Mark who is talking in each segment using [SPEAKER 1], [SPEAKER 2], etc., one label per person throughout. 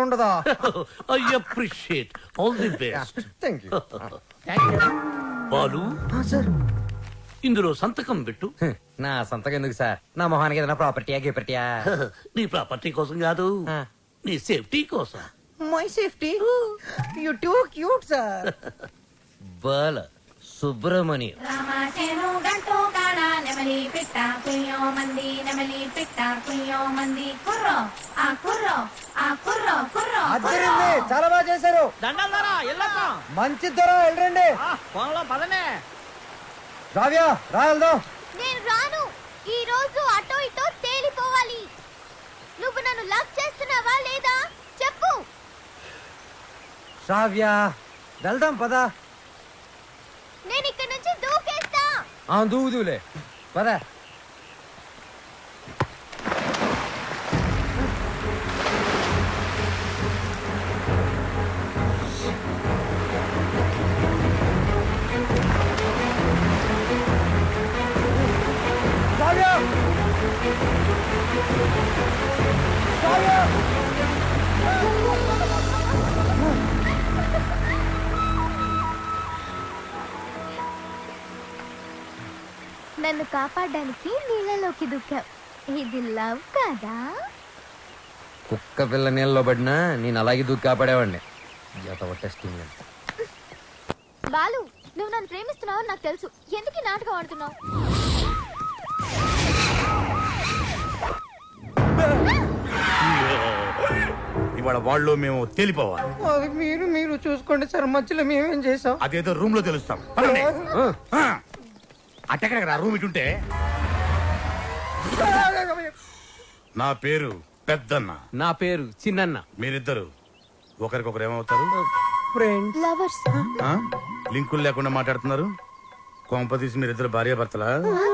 [SPEAKER 1] ఉండదా?
[SPEAKER 2] I appreciate all the best.
[SPEAKER 1] Thank you
[SPEAKER 2] Balu
[SPEAKER 1] sir.
[SPEAKER 2] ఇందులో సంతకం పెట్టు.
[SPEAKER 1] నా సంతకం ఎందుకు సార్? నా మొహానికి ఏదైనా ప్రాపర్టీయా గిపర్టీయా?
[SPEAKER 2] నీ ప్రాపర్టీ కోసం కాదు, నీ సేఫ్టీ కోసం.
[SPEAKER 1] My safety. You too cute sir. Bala Subramanyam.
[SPEAKER 3] రామాచేను గంటూ కాడ నెమలి పిట్ట కుయ్యో మంది నెమలి పిట్ట కుయ్యో మంది కుర్రో ఆ కుర్రో ఆ కుర్రో కుర్రో
[SPEAKER 1] అద్దరింది, చాలా బాగా చేశారు. మంచి ధర వెళ్ళండి. రావ్యా రా వెళ్దాం.
[SPEAKER 4] నేను రాను. ఈ రోజు అటో ఇటో తేలిపోవాలి. నువ్వు నన్ను లవ్ చేస్తున్నావా లేదా చెప్పు.
[SPEAKER 1] రావ్యా వెళ్దాం పదా.
[SPEAKER 4] నేను ఇక్కడ నుంచి దూకేస్తా.
[SPEAKER 1] దూదులే పదా.
[SPEAKER 4] నన్ను కాపాడడానికి నీళ్ళలోకి దూకావు. ఇది లవ్ కాదా?
[SPEAKER 1] కుక్క పిల్ల నీళ్ళలో పడినా నేను అలాగే దూకి కాపాడేవాడిని. టెస్టింగ్.
[SPEAKER 4] బాలు, నువ్వు నన్ను ప్రేమిస్తున్నావు నాకు తెలుసు. ఎందుకు ఈ నాటకం ఆడుతున్నావు?
[SPEAKER 5] ఇవాళ వాళ్ళు మేము తేలిపోవాలి.
[SPEAKER 1] అది మీరు చూసుకోండి సార్. మధ్యలో మేమేం చేసాం?
[SPEAKER 5] అదేదో రూమ్ లో తెలుస్తాం. అట్టెక్కడ రూమ్ ఇటుంటే. నా పేరు పెద్దన్న.
[SPEAKER 1] నా పేరు చిన్నన్న.
[SPEAKER 5] మీరిద్దరు ఒకరికొకరు ఏమవుతారు?
[SPEAKER 1] ఫ్రెండ్స్.
[SPEAKER 4] లవర్స్.
[SPEAKER 5] లింకులు లేకుండా మాట్లాడుతున్నారు. కొంపదీసి మీరిద్దరు భార్యాభర్తలా?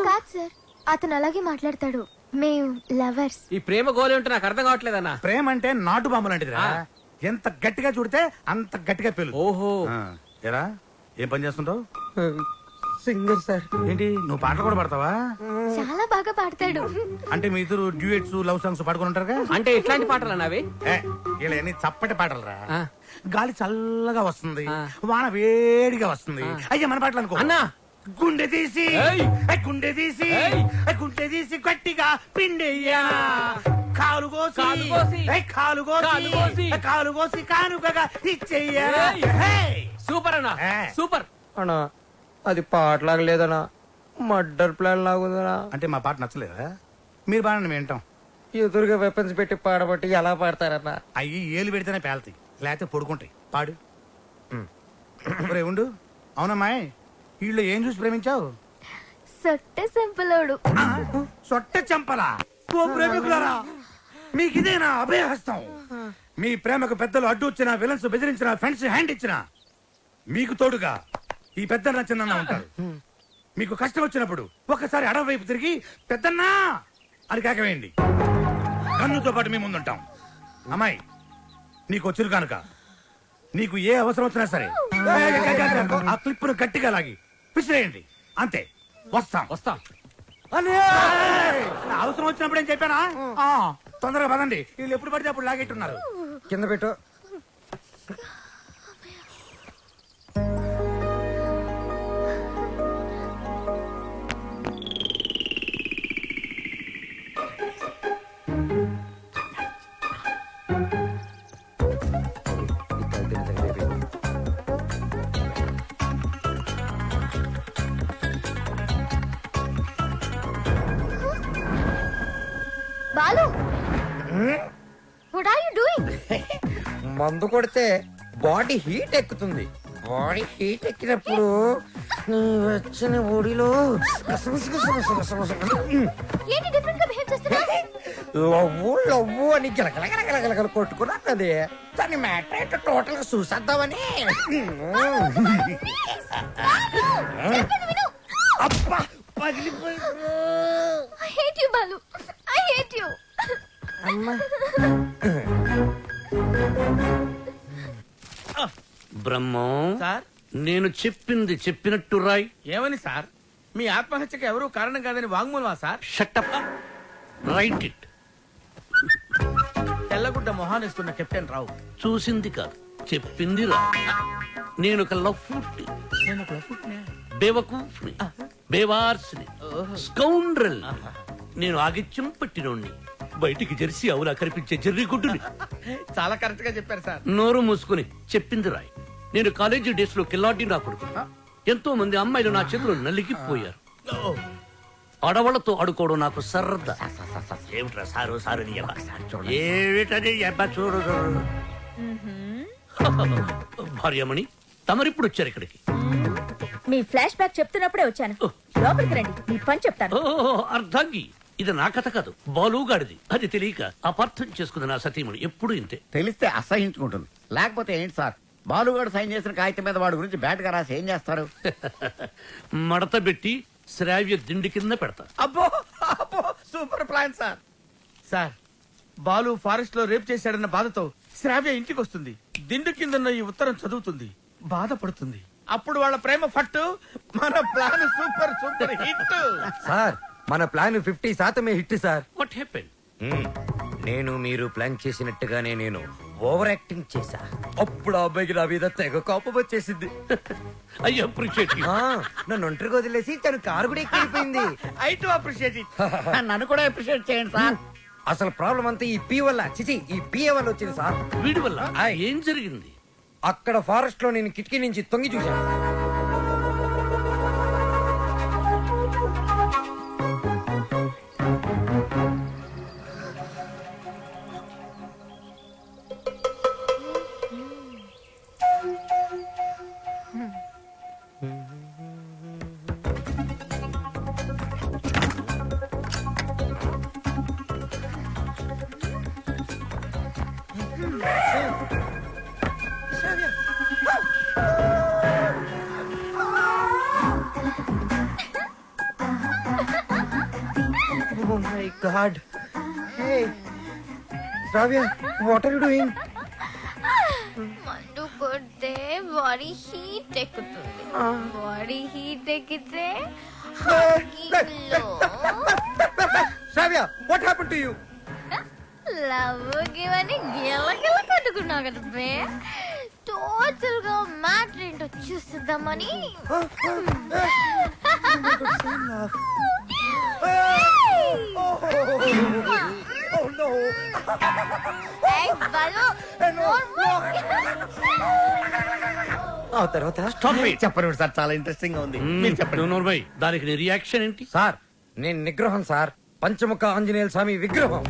[SPEAKER 4] కాదు సార్, అతను అలాగే మాట్లాడతాడు. మేము లవర్స్.
[SPEAKER 1] ఈ ప్రేమ గోలే ఉంటే నాకు అర్థం కావట్లేదన్నా.
[SPEAKER 5] ప్రేమ అంటే నాటు బాంబు లాంటిదిరా. ఎంత గట్టిగా చూడితే అంత గట్టిగా పేలు.
[SPEAKER 1] ఓహో.
[SPEAKER 5] ఎరా ఏం పని చేస్తుంటావు?
[SPEAKER 1] Singer sir.
[SPEAKER 5] ఏంటి నువ్వు పాటలు కూడా పాడతావా?
[SPEAKER 4] చాలా బాగా పాడతాడు.
[SPEAKER 5] అంటే మీ ఇద్దరు డ్యూయట్స్ లవ్ సాంగ్స్ పాడుకుని ఉంటారుగా?
[SPEAKER 1] అంటే ఎట్లాంటి పాటలు అన్నవి?
[SPEAKER 5] ఇలా అన్ని చప్పటి పాటలు రా. గాలి చల్లగా వస్తుంది, వాన వేడిగా వస్తుంది. అయ్యా మన పాటలు అనుకో
[SPEAKER 1] అన్నా.
[SPEAKER 5] గుండె తీసి గుండె తీసి గుండె తీసి గట్టిగా పిండెయ్యా. కాలు కోసి కాలు కోసి కానుకగా ఇచ్చెయ్యా.
[SPEAKER 1] సూపర్ అన్నా, సూపర్ అన్నా. అది పాటలాగా లేదనా, మర్డర్ ప్లాన్ లాగుందనా.
[SPEAKER 5] అంటే మా పాట నచ్చలేదా? మీరు బాగా మేము వింటాం.
[SPEAKER 1] ఎదురుగా వెపన్స్ పెట్టి పాడబట్టి ఎలా పాడతారన్నా?
[SPEAKER 5] అయ్యి ఏలు పెడితేనే పేలుతాయి, లేకపోతే పడుకుంటాయి. పాడు. రే ఉండు. అవునమ్మాయి, వీళ్ళు ఏం చూసి ప్రేమించావు?
[SPEAKER 4] సొట్టె సింపులోడు.
[SPEAKER 5] సొట్ట చెంపలా? ఓ ప్రేమికులారా, మీకిదేనా అభయహస్తం? మీ ప్రేమకు పెద్దలు అడ్డు వచ్చినా, విలన్స్ బెదిరించినా, ఫ్రెండ్స్ హ్యాండ్ ఇచ్చినా మీకు తోడుగా ఈ పెద్దన్న చిన్న ఉంటారు. మీకు కష్టం వచ్చినప్పుడు ఒక్కసారి అడవి వైపు తిరిగి పెద్దన్నా అని కేకవేయండి. కన్నుతో పాటు మీ ముందుంటాం. అమ్మాయి, నీకు చిరు కానుక. నీకు ఏ అవసరం వచ్చినా సరే ఆ క్లిప్పును గట్టిగా లాగి విసిరేయండి. అంతే. వస్తాం. అవసరం వచ్చినప్పుడు ఏం చెప్పానా? తొందరగా పదండి. వీళ్ళు ఎప్పుడు పడితే అప్పుడు లాగెట్టున్నారు.
[SPEAKER 1] కింద పెట్టు.
[SPEAKER 4] Balu, what are you doing?
[SPEAKER 1] మందు కొడితే బాడీ హీట్ ఎక్కుతుంది. బాడీ హీట్ ఎక్కినప్పుడు నీ వచ్చిన ఒడిలో
[SPEAKER 4] ఏంటి డిఫరెంట్ గా బిహేవ్ చేస్తున్నావు?
[SPEAKER 1] లవ్వు అని గిలగలగలగలగల కొట్టుకున్నది. దాని మ్యాటర్ ఏంటో టోటల్ గా చూసేద్దామని. అబ్బా పగిలిపోయింది.
[SPEAKER 4] I hate you, Balu. I hate you.
[SPEAKER 1] అమ్మా.
[SPEAKER 2] బ్రహ్మం
[SPEAKER 6] సార్,
[SPEAKER 2] నేను చెప్పింది చెప్పినట్టు రాయ్.
[SPEAKER 6] ఏమని సార్? మీ ఆత్మహత్యకు ఎవరూ కారణం కాదని వాంగ్మూలమా సార్?
[SPEAKER 2] షట్టప్. Write it.
[SPEAKER 6] తెల్లగుడ్డ మొహానేసుకున్న కెప్టెన్ రావు.
[SPEAKER 2] చూసింది కాదు చెప్పింది రా. నేను ఒక లఫ్ట్
[SPEAKER 6] నేను ఒక లఫుట్నే.
[SPEAKER 2] బేవకూఫ్ని బేవార్స్ని స్కౌండ్రల్. నేను ఆగిత్యం పట్టినోణ్ణి, బయటికి జెర్సీ అవులా కనిపించే జెర్రీ గుడ్డుని.
[SPEAKER 6] చాలా కరెక్ట్ గా చెప్పారు సార్.
[SPEAKER 2] నోరు మూసుకుని చెప్పింది రాయ్. నేను కాలేజీ డేస్ లో కిల్లాడి నా కొడుకు. ఎంతో మంది అమ్మాయిలు నా చేతిలో నలిగిపోయారు. ఆడవాళ్లతో ఆడుకోవడం నాకు సరదా. ఏమిట్రా సారు సారు నీ అబ్బా. ఏమిటది అబ్బా చూడు చూడు. భార్యమణి తమరిప్పుడు వచ్చారు ఇక్కడికి.
[SPEAKER 7] మీ ఫ్లాష్ బ్యాక్ చెప్తున్నప్పుడే వచ్చాను. లోపలికి రండి, మీ పని చెప్తాను.
[SPEAKER 2] ఓ అర్ధాంగి, ఇది నా కథ కాదు, బాలుగాడిది. అది తెలియక అపార్థం చేసుకుంది నా సతీమణి. ఎప్పుడు ఇంతే.
[SPEAKER 8] తెలిస్తే అసహించుకుంటుంది. లేకపోతే ఏంటి సార్, బాలుగాడు సైన్ చేసిన కాగితం మీద వాడి గురించి బ్యాట్ గా రాసి ఏం చేస్తారు?
[SPEAKER 2] మడత పెట్టి శ్రావ్య దిండి కింద పెడతా.
[SPEAKER 6] అబ్బో అబ్బో super plan sir. Sir, Balu forest లో రేప్ చేశాడన్న బాధతో శ్రావ్య ఇంటికి వస్తుంది. దిండు కిందన్న ఈ ఉత్తరం చదువుతుంది, బాధపడుతుంది. అప్పుడు వాళ్ళ ప్రేమ ఫట్టు. మన plan super super hit.
[SPEAKER 1] Sir మన plan 50% hit sir.
[SPEAKER 2] What happen?
[SPEAKER 1] నేను మీరు ప్లాన్ చేసినట్టుగానే నేను ఓవర్ యాక్టింగ్ చేశా. అప్పుడు ఆ అబ్బాయికి నా మీద తెగ కోపం వచ్చేసింది.
[SPEAKER 2] I appreciate you.
[SPEAKER 1] నన్ను ఒంటరిగా వదిలేసి తను కారు కూడా ఎక్కిపోయింది.
[SPEAKER 6] I too appreciate it.
[SPEAKER 8] నన్ను కూడా అప్రిషియేట్ చేయండి సార్.
[SPEAKER 1] అసలు ప్రాబ్లం అంతా ఈ పి వల్ల, చిచి ఈ పిఏ వల్ల వచ్చింది సార్.
[SPEAKER 2] వీడి వల్ల ఏం జరిగింది?
[SPEAKER 1] అక్కడ ఫారెస్ట్ లో నేను కిటికీ నుంచి తొంగి చూశాను. Oh my God! Hey, Shravya, what are you doing?
[SPEAKER 4] మందు కొడితే బాడీ హీట్ ఎక్కుతుంది. బాడీ హీట్ ఎక్కితే
[SPEAKER 1] Shravya, what happened to you?
[SPEAKER 4] Love గివని గిలగిల కట్టుకున్నావు కదా బే. టోటల్ గా మ్యాటర్ ఏంటో చూసిద్దామని.
[SPEAKER 1] Oh no!
[SPEAKER 4] ఏయ్ బాలు,
[SPEAKER 1] ఆ తర్వాత
[SPEAKER 8] చెప్పండి సార్, చాలా ఇంట్రెస్టింగ్ గా ఉంది.
[SPEAKER 2] మీరు చెప్పండి. నోర్మై, దానికి నీ రియాక్షన్ ఏంటి?
[SPEAKER 1] సార్ నేను నిగ్రహం సార్, పంచముఖ ఆంజనేయుల స్వామి విగ్రహం.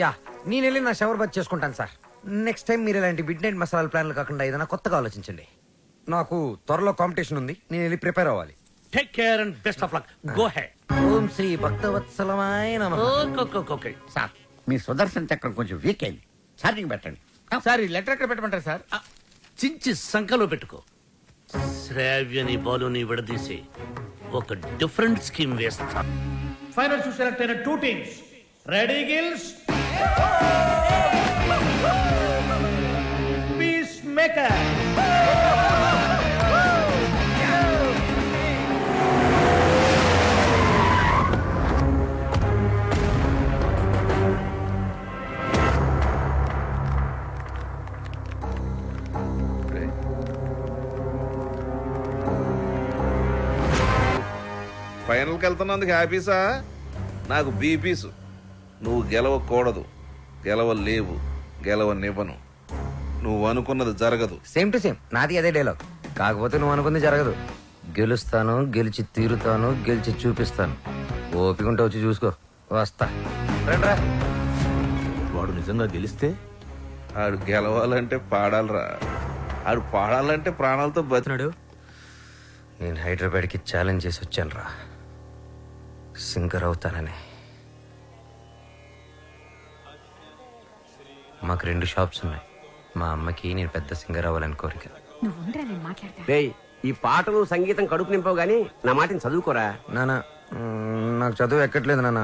[SPEAKER 1] యా నేను వెళ్ళి నా షవర్ బాత్ చేసుకుంటాను సార్. నెక్స్ట్ టైం మీరు ఇలాంటి మిడ్ నైట్ మసాలా ప్లాన్లు కాకుండా ఏదైనా కొత్తగా ఆలోచించండి. నాకు త్వరలో కాంపిటీషన్ ఉంది, నేను వెళ్ళి ప్రిపేర్ అవ్వాలి.
[SPEAKER 2] Take care and best of luck. Go ahead.
[SPEAKER 1] Om Shri భక్తవత్సలమాయ నమః.
[SPEAKER 2] ఓకే.
[SPEAKER 8] సార్, మీ సుదర్శన్ చక్రం కొంచెం వీక్ అయింది, ఛార్జింగ్ పెట్టండి.
[SPEAKER 6] సార్, ఈ లెటర్ ఎక్కడ పెట్టమంటారు సార్?
[SPEAKER 2] చించి సంకలో పెట్టుకో. శ్రావ్యని బాలుని విడదీసి ఒక డిఫరెంట్ స్కీమ్ వేస్తా.
[SPEAKER 9] ఫైనల్స్ సెలెక్ట్ అయిన 2 teams. Ready girls, peace maker.
[SPEAKER 10] ఫైనల్కి వెళ్తున్నందుకు హ్యాపీసా? నాకు బీపీసు. నువ్వు గెలవకూడదు, గెలవలేవు, గెలవనివ్వను. నువ్వు అనుకున్నది జరగదు.
[SPEAKER 1] సేమ్ టు సేమ్ నాది అదే డైలాగ్. కాకపోతే నువ్వు అనుకుంది జరగదు. గెలుస్తాను, గెలిచి తీరుతాను, గెలిచి చూపిస్తాను. ఓపిక ఉంటే వచ్చి చూసుకో. వస్తా. రండ్రా.
[SPEAKER 9] వాడు నిజంగా గెలిస్తే
[SPEAKER 10] ఆడు గెలవాలంటే పాడాలరా. ఆడు పాడాలంటే ప్రాణాలతో బతినాడు.
[SPEAKER 1] నేను హైదరాబాద్కి ఛాలెంజ్ చేసి వచ్చాను రా, సింగర్ అవుతానని. మాకు 2 షాప్స్ ఉన్నాయి. మా అమ్మకి నేను పెద్ద సింగర్ అవ్వాలని కోరిక.
[SPEAKER 11] ఈ పాటలు సంగీతం కడుపు నింపవు గానీ నా మాటని చదువుకోరా.
[SPEAKER 1] నాన్న నాకు చదువు ఎక్కట్లేదు నాన్న.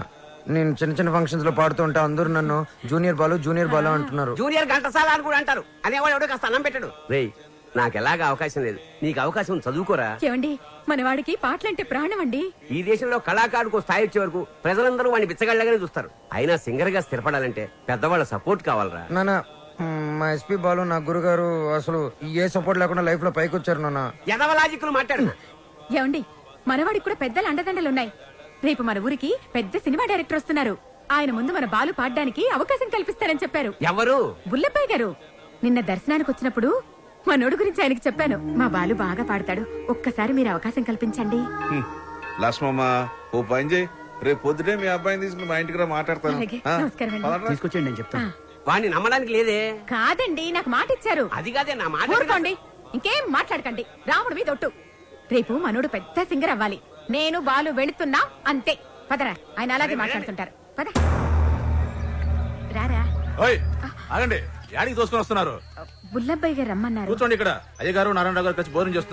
[SPEAKER 1] నేను చిన్న చిన్న ఫంక్షన్స్ లో పాడుతూ ఉంటా, అందరూ నన్ను జూనియర్ బాలు అంటున్నారు.
[SPEAKER 11] జూనియర్ ఘంటసాల అని కూడా అంటారు. అనేవాడు ఎవడో కాస్త అన్నం పెట్టాడు. రేయ్, నాకెలాగా అవకాశం లేదు. నీకు అవకాశం ఉంది, చదువుకోరా.
[SPEAKER 7] ఏమండి మనవాడికి పాటలంటే ప్రాణం అండి.
[SPEAKER 11] ఈ దేశంలో కళాకారుడికి స్థాయి వచ్చే వరకు ప్రజలందరూ వాడిని బిచ్చగాళ్ళగానే చూస్తారు. అయినా సింగర్ గా స్థిరపడాలంటే పెద్దవాళ్ళ సపోర్ట్ కావాలరా.
[SPEAKER 1] నాన్న మా ఎస్పీ బాలు నా గురుగారు అసలు ఏ సపోర్ట్ లేకుండా లైఫ్ లో పైకి వచ్చారు నాన్న.
[SPEAKER 11] ఎదవ లాజిక్లు మాట్లాడు.
[SPEAKER 7] ఏమండి మనవాడికి కూడా పెద్దల అండదండలున్నాయి. రేపు మన ఊరికి పెద్ద సినిమా డైరెక్టర్ వస్తున్నారు. ఆయన ముందు మన బాలు పాడడానికి అవకాశం కల్పిస్తారని చెప్పారు.
[SPEAKER 11] ఎవరు?
[SPEAKER 7] బుల్లబ్బాయి గారు. నిన్న దర్శనానికి వచ్చినప్పుడు మనోడు గురించి ఆయనకి చెప్పాను. మా బాలు బాగా పాడతాడు, ఒక్కసారి మీరు అవకాశం కల్పించండి.
[SPEAKER 10] లక్ష్మమ్మ ఓ పని చేయి, రేపు పొద్దునే మీ అబ్బాయిని తీసుకుని మా ఇంటికి రా, మాట్లాడతాను.
[SPEAKER 7] అలాగే,
[SPEAKER 10] ఆ,
[SPEAKER 7] నమస్కారం అండి.
[SPEAKER 10] పదండ్రా.
[SPEAKER 6] తీసుకొచ్చేయండి నేను చెప్తాను.
[SPEAKER 11] వాడిని నమ్మడానికి లేదే.
[SPEAKER 7] కాదండి నాకు మాట ఇచ్చారు.
[SPEAKER 11] అది కాదే నా మాట.
[SPEAKER 7] ఊరుకోండి, ఇంకేం మాట్లాడకండి. రాముడు మీద ఒట్టు. రేపు మనోడు పెద్ద సింగర్ అవ్వాలి. నేను బాలు వెళుతున్నా అంతే. పదరా, ఆయన అలాగే మాట్లాడుతుంటారు. పద రారా.
[SPEAKER 6] ఆగండి, యాడికి తోసుకొని వస్తున్నారు?
[SPEAKER 7] బుల్లబ్బాయి గారు రమ్మన్నారు.
[SPEAKER 6] కూర్చోండి ఇక్కడ. అయ్యగారు నారాయణరావు గారు కలిసి భోజనం చేస్తున్నారు.